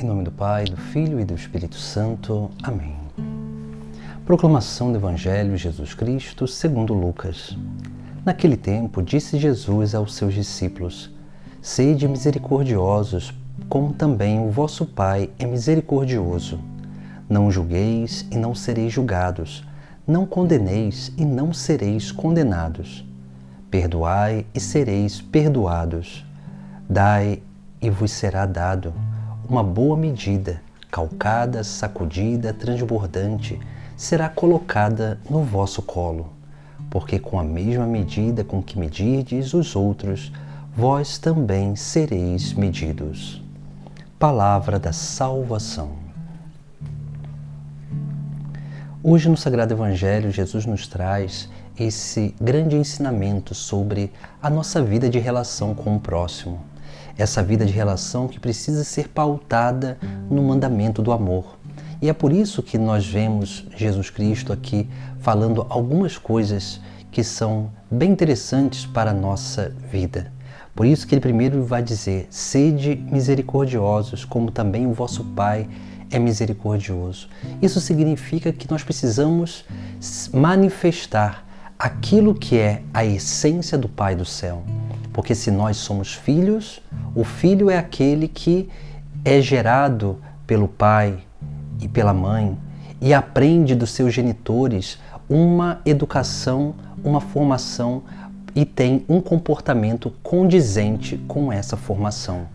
Em nome do Pai, do Filho e do Espírito Santo. Amém. Proclamação do Evangelho de Jesus Cristo segundo Lucas. Naquele tempo, disse Jesus aos seus discípulos: Sede misericordiosos, como também o vosso Pai é misericordioso. Não julgueis e não sereis julgados. Não condeneis e não sereis condenados. Perdoai e sereis perdoados. Dai e vos será dado. Uma boa medida, calcada, sacudida, transbordante, será colocada no vosso colo. Porque com a mesma medida com que medirdes os outros, vós também sereis medidos. Palavra da salvação. Hoje no Sagrado Evangelho, Jesus nos traz esse grande ensinamento sobre a nossa vida de relação com o próximo. Essa vida de relação que precisa ser pautada no mandamento do amor. E é por isso que nós vemos Jesus Cristo aqui falando algumas coisas que são bem interessantes para a nossa vida. Por isso que ele primeiro vai dizer: sede misericordiosos, como também o vosso Pai é misericordioso. Isso significa que nós precisamos manifestar aquilo que é a essência do Pai do céu. Porque se nós somos filhos, o filho é aquele que é gerado pelo pai e pela mãe e aprende dos seus genitores uma educação, uma formação e tem um comportamento condizente com essa formação.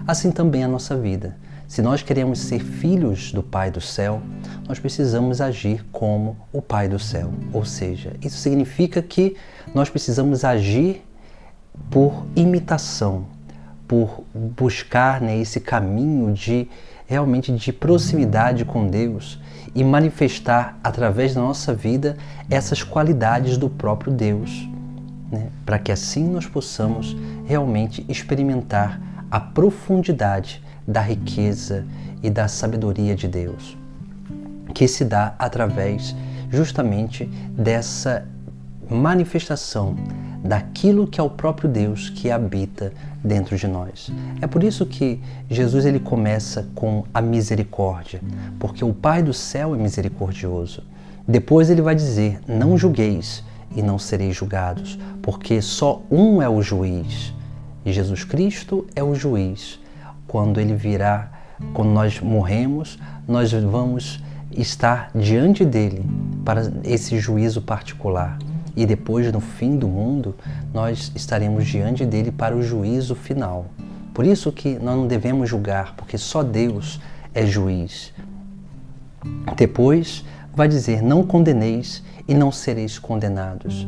Assim também a nossa vida. Se nós queremos ser filhos do Pai do céu, nós precisamos agir como o Pai do céu. Ou seja, isso significa que nós precisamos agir por imitação, por buscar esse caminho realmente de proximidade com Deus e manifestar através da nossa vida essas qualidades do próprio Deus, para que assim nós possamos realmente experimentar a profundidade da riqueza e da sabedoria de Deus, que se dá através justamente dessa manifestação daquilo que é o próprio Deus que habita dentro de nós. É por isso que Jesus ele começa com a misericórdia, porque o Pai do céu é misericordioso. Depois ele vai dizer: não julgueis e não sereis julgados, porque só um é o juiz. E Jesus Cristo é o juiz. Quando ele virá, quando nós morremos, nós vamos estar diante dele para esse juízo particular. E depois, no fim do mundo, nós estaremos diante dele para o juízo final. Por isso que nós não devemos julgar, porque só Deus é juiz. Depois vai dizer: não condeneis e não sereis condenados.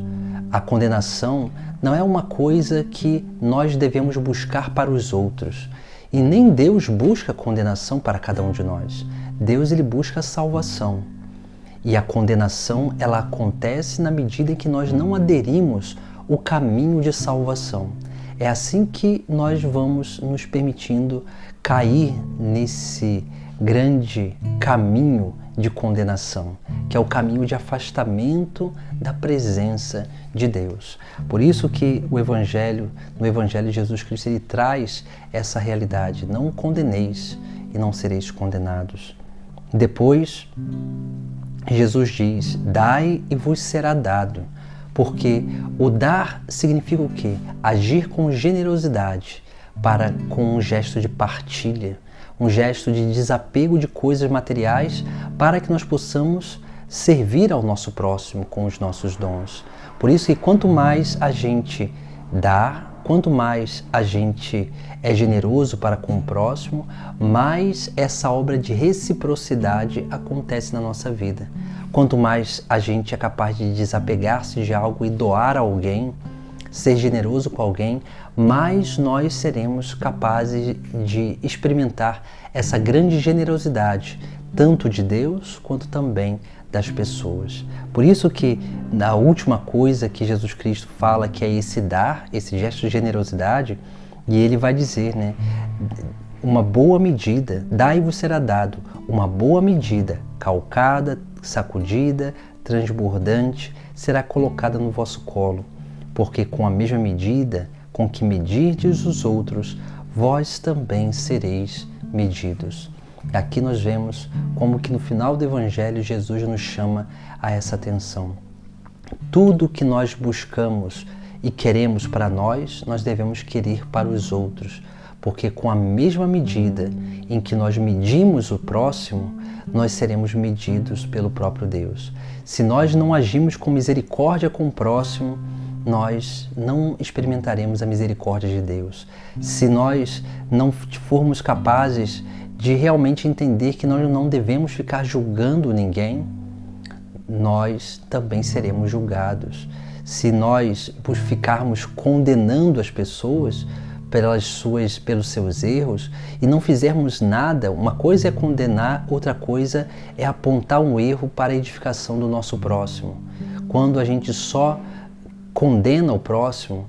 A condenação não é uma coisa que nós devemos buscar para os outros. E nem Deus busca condenação para cada um de nós. Deus ele busca a salvação. E a condenação ela acontece na medida em que nós não aderimos o caminho de salvação. É assim que nós vamos nos permitindo cair nesse grande caminho de condenação, que é o caminho de afastamento da presença de Deus. Por isso que no Evangelho de Jesus Cristo, ele traz essa realidade: não condeneis e não sereis condenados. Depois, Jesus diz: dai e vos será dado. Porque o dar significa o quê? Agir com generosidade, com um gesto de partilha, um gesto de desapego de coisas materiais, para que nós possamos servir ao nosso próximo com os nossos dons. Por isso que quanto mais a gente dá, quanto mais a gente é generoso para com o próximo, mais essa obra de reciprocidade acontece na nossa vida. Quanto mais a gente é capaz de desapegar-se de algo e doar a alguém, ser generoso com alguém, mais nós seremos capazes de experimentar essa grande generosidade, tanto de Deus quanto também das pessoas. Por isso que a última coisa que Jesus Cristo fala, que é esse dar, esse gesto de generosidade, e ele vai dizer, uma boa medida, dai e vos será dado, uma boa medida, calcada, sacudida, transbordante, será colocada no vosso colo, porque com a mesma medida com que medirdes os outros, vós também sereis medidos. Aqui nós vemos como que no final do Evangelho Jesus nos chama a essa atenção. Tudo que nós buscamos e queremos para nós, nós devemos querer para os outros, porque com a mesma medida em que nós medimos o próximo, nós seremos medidos pelo próprio Deus. Se nós não agimos com misericórdia com o próximo, nós não experimentaremos a misericórdia de Deus. Se nós não formos capazes de realmente entender que nós não devemos ficar julgando ninguém, nós também seremos julgados. Se nós ficarmos condenando as pessoas pelos seus erros e não fizermos nada, uma coisa é condenar, outra coisa é apontar um erro para a edificação do nosso próximo. Quando a gente só condena o próximo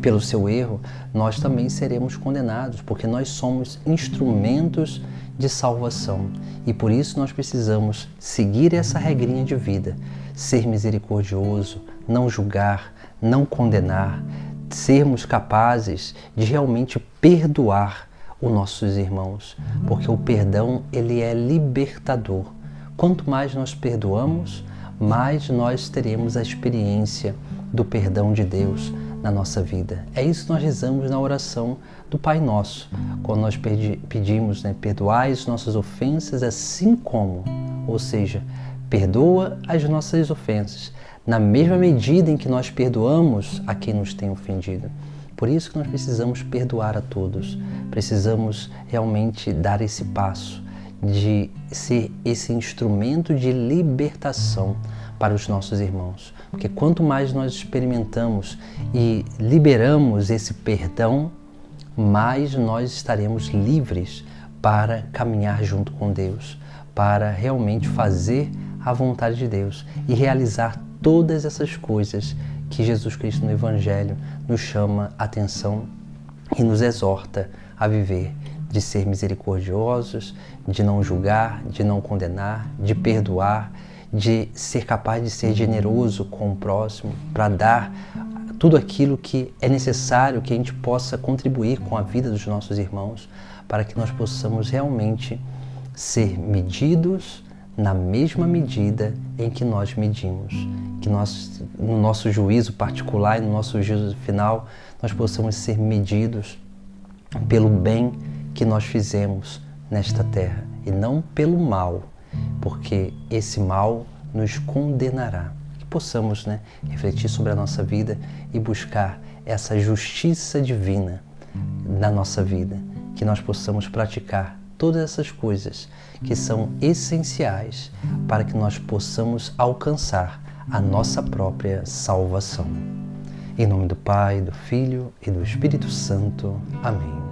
pelo seu erro, nós também seremos condenados, porque nós somos instrumentos de salvação. E por isso nós precisamos seguir essa regrinha de vida, ser misericordioso, não julgar, não condenar, sermos capazes de realmente perdoar os nossos irmãos, porque o perdão, ele é libertador. Quanto mais nós perdoamos, mais nós teremos a experiência do perdão de Deus na nossa vida. É isso que nós rezamos na oração do Pai Nosso, quando nós pedimos, perdoai as nossas ofensas assim como, ou seja, perdoa as nossas ofensas, na mesma medida em que nós perdoamos a quem nos tem ofendido. Por isso que nós precisamos perdoar a todos, precisamos realmente dar esse passo de ser esse instrumento de libertação para os nossos irmãos. Porque quanto mais nós experimentamos e liberamos esse perdão, mais nós estaremos livres para caminhar junto com Deus, para realmente fazer a vontade de Deus e realizar todas essas coisas que Jesus Cristo no Evangelho nos chama a atenção e nos exorta a viver, de ser misericordiosos, de não julgar, de não condenar, de perdoar, de ser capaz de ser generoso com o próximo, para dar tudo aquilo que é necessário que a gente possa contribuir com a vida dos nossos irmãos, para que nós possamos realmente ser medidos na mesma medida em que nós medimos. Que nós, no nosso juízo particular e no nosso juízo final, nós possamos ser medidos pelo bem que nós fizemos nesta terra e não pelo mal, porque esse mal nos condenará. Que possamos refletir sobre a nossa vida e buscar essa justiça divina na nossa vida, que nós possamos praticar todas essas coisas que são essenciais para que nós possamos alcançar a nossa própria salvação. Em nome do Pai, do Filho e do Espírito Santo. Amém.